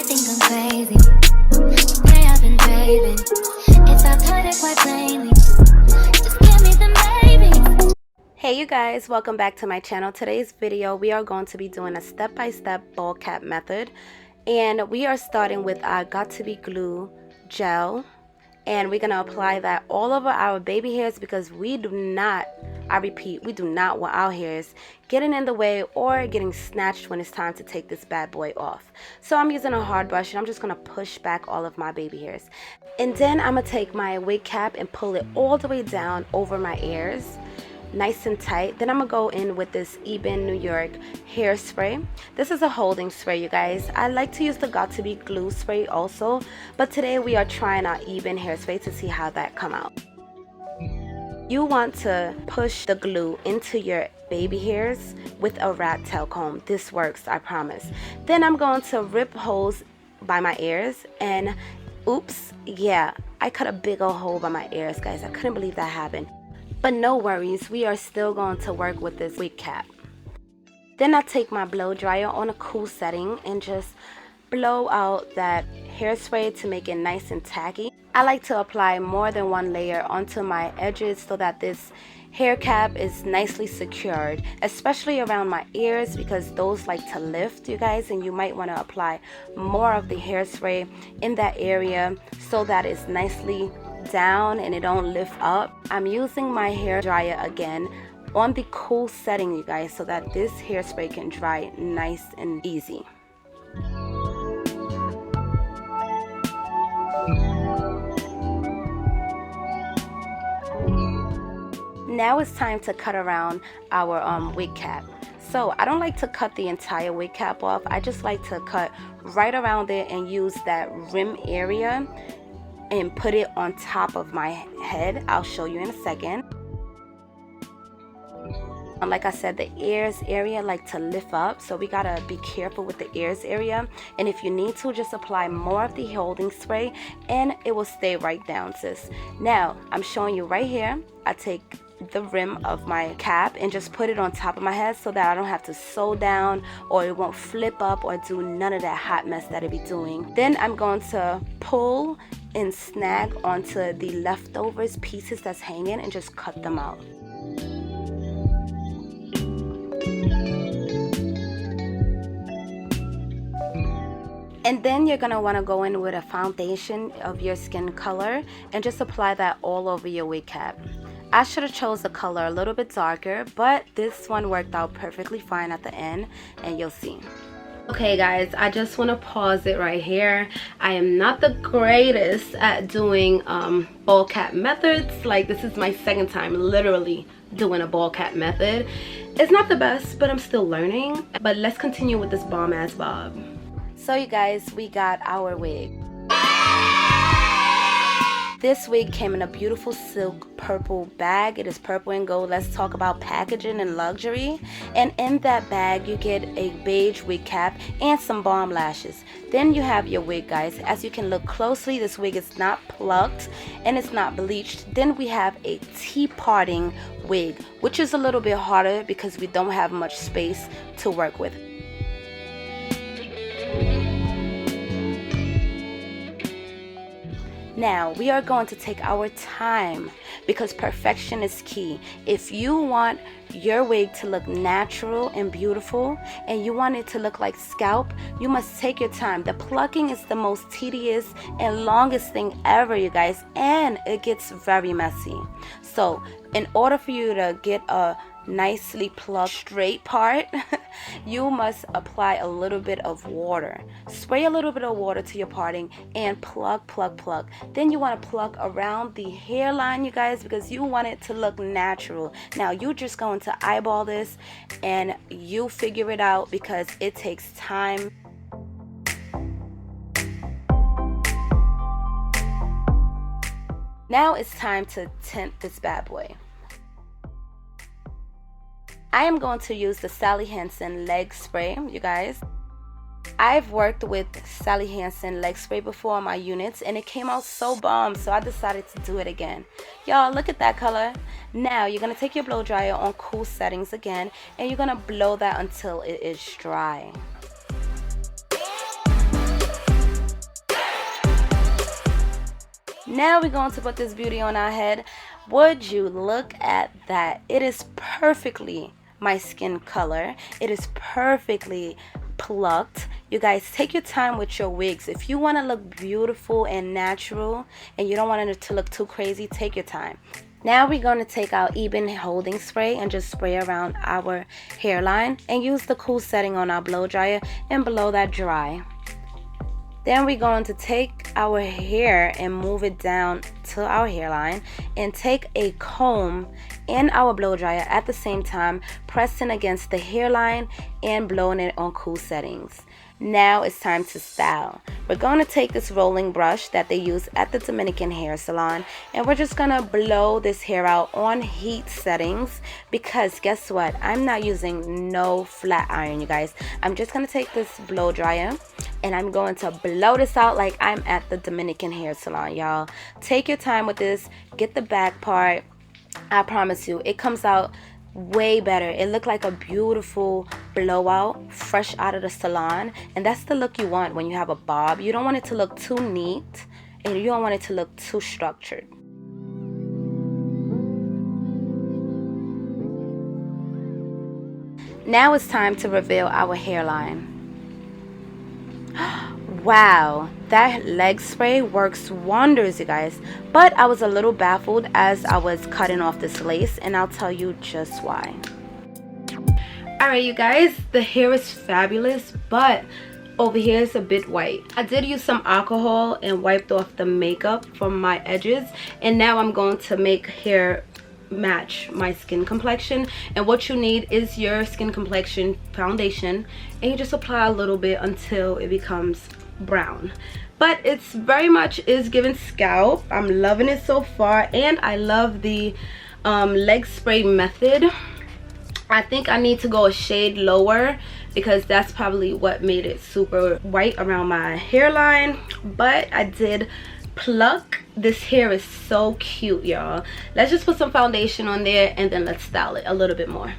might think I'm crazy. Today I've been craving. If I put it quite plainly, just give me the baby. Hey you guys, welcome back to my channel. Today's video we are going to be doing a step-by-step ball cap method, and we are starting with our Got2b glue gel, and we're going to apply that all over our baby hairs because we do not, I repeat, we do not want our hairs getting in the way or getting snatched when it's time to take this bad boy off. So I'm using a hard brush and I'm just going to push back all of my baby hairs, and then I'm going to take my wig cap and pull it all the way down over my ears nice and tight. Then I'm gonna go in with this Ebin New York hairspray. This is a holding spray, you guys. I like to use the Got2b glue spray also, but today we are trying our Ebin hairspray to see how that come out. You want to push the glue into your baby hairs with a rat tail comb. This works, I promise. Then I'm going to rip holes by my ears, and oops, yeah, I cut a big old hole by my ears, guys. I couldn't believe that happened. But no worries, we are still going to work with this wig cap. Then I take my blow dryer on a cool setting and just blow out that hairspray to make it nice and tacky. I like to apply more than one layer onto my edges so that this hair cap is nicely secured, especially around my ears because those like to lift, you guys, and you might want to apply more of the hairspray in that area so that it's nicely down and it don't lift up. I'm using my hair dryer again on the cool setting, you guys, so that this hairspray can dry nice and easy. Now it's time to cut around our wig cap. So I don't like to cut the entire wig cap off. I just like to cut right around it and use that rim area and put it on top of my head. I'll show you in a second. Like I said, the ears area like to lift up, so we gotta be careful with the ears area. And if you need to, just apply more of the holding spray and it will stay right down, sis. Now I'm showing you right here. I take the rim of my cap and just put it on top of my head so that I don't have to sew down or it won't flip up or do none of that hot mess that it be doing. Then I'm going to pull and snag onto the leftovers pieces that's hanging and just cut them out. And then you're gonna want to go in with a foundation of your skin color and just apply that all over your wig cap. I should have chose the color a little bit darker, but this one worked out perfectly fine at the end, and you'll see. Okay guys, I just want to pause it right here. I am not the greatest at doing ball cap methods. Like, this is my second time literally doing a ball cap method. It's not the best, but I'm still learning. But let's continue with this bomb ass bob. So you guys, we got our wig. This wig came in a beautiful silk purple bag. It is purple and gold. Let's talk about packaging and luxury. And in that bag, you get a beige wig cap and some bomb lashes. Then you have your wig, guys. As you can look closely, this wig is not plucked and it's not bleached. Then we have a T-parting wig, which is a little bit harder because we don't have much space to work with. Now we are going to take our time because perfection is key. If you want your wig to look natural and beautiful and you want it to look like scalp, you must take your time. The plucking is the most tedious and longest thing ever, you guys, and it gets very messy. So in order for you to get a nicely plucked straight part, you must apply a little bit of water. Spray a little bit of water to your parting and pluck. Then you want to pluck around the hairline, you guys, because you want it to look natural. Now you're just going to eyeball this and you figure it out because it takes time. Now it's time to tint this bad boy. I am going to use the Sally Hansen leg spray, you guys. I've worked with Sally Hansen leg spray before on my units and it came out so bomb, so I decided to do it again. Y'all, look at that color. Now you're going to take your blow dryer on cool settings again and you're going to blow that until it is dry. Now we're going to put this beauty on our head. Would you look at that? It is perfectly my skin color. It is perfectly plucked. You guys, take your time with your wigs. If you want to look beautiful and natural and you don't want it to look too crazy, take your time. Now we're going to take our Ebin holding spray and just spray around our hairline and use the cool setting on our blow dryer and blow that dry. Then we're going to take our hair and move it down to our hairline and take a comb and our blow dryer at the same time, pressing against the hairline and blowing it on cool settings. Now it's time to style. We're going to take this rolling brush that they use at the Dominican hair salon and we're just going to blow this hair out on heat settings because guess what? I'm not using no flat iron, you guys. I'm just going to take this blow dryer and I'm going to blow this out like I'm at the Dominican hair salon, y'all. Take your time with this. Get the back part. I promise you, it comes out way better. It looked like a beautiful blowout fresh out of the salon, and that's the look you want when you have a bob. You don't want it to look too neat and you don't want it to look too structured. Now it's time to reveal our hairline. Wow, that leg spray works wonders, you guys. But I was a little baffled as I was cutting off this lace, and I'll tell you just why. Alright, you guys, the hair is fabulous, but over here is a bit white. I did use some alcohol and wiped off the makeup from my edges, and now I'm going to make hair match my skin complexion. And what you need is your skin complexion foundation, and you just apply a little bit until it becomes brown. But it's very much is giving scalp. I'm loving it so far, and I love the leg spray method. I think I need to go a shade lower because that's probably what made it super white around my hairline. But I did pluck. This hair is so cute, y'all. Let's just put some foundation on there and then let's style it a little bit more.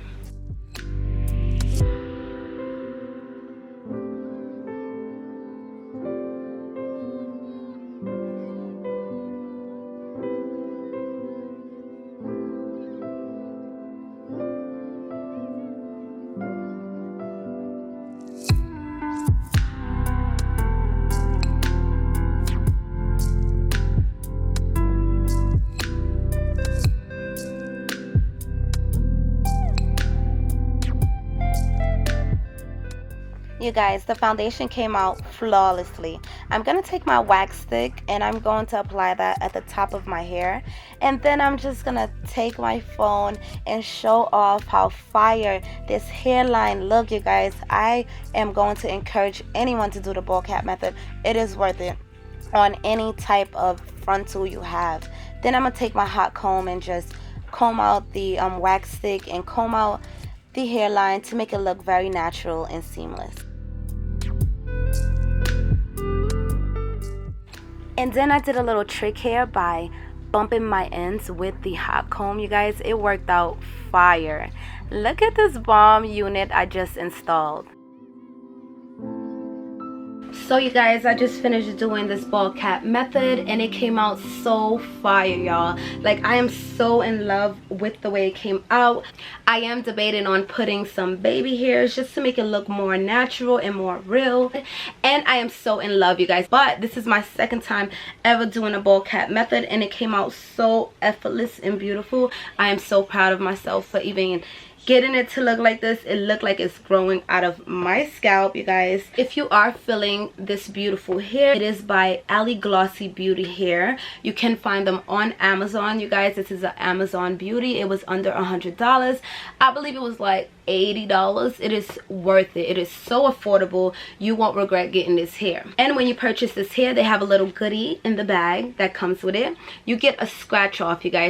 You guys, the foundation came out flawlessly. I'm going to take my wax stick and I'm going to apply that at the top of my hair. And then I'm just going to take my phone and show off how fire this hairline look, you guys. I am going to encourage anyone to do the ball cap method. It is worth it on any type of frontal you have. Then I'm going to take my hot comb and just comb out the wax stick and comb out the hairline to make it look very natural and seamless. And then I did a little trick here by bumping my ends with the hot comb, you guys. It worked out fire. Look at this bomb unit I just installed. So you guys, I just finished doing this ball cap method and it came out so fire, y'all. Like, I am so in love with the way it came out. I am debating on putting some baby hairs just to make it look more natural and more real. And I am so in love, you guys. But this is my second time ever doing a ball cap method and it came out so effortless and beautiful. I am so proud of myself for even getting it to look like this. It looked like it's growing out of my scalp, you guys. If you are feeling this beautiful hair, it is by Ali Glossy Beauty Hair. You can find them on Amazon, you guys. This is an Amazon beauty. It was under $100. I believe it was like $80. It is worth it. It is so affordable. You won't regret getting this hair. And when you purchase this hair, they have a little goodie in the bag that comes with it. You get a scratch off, you guys.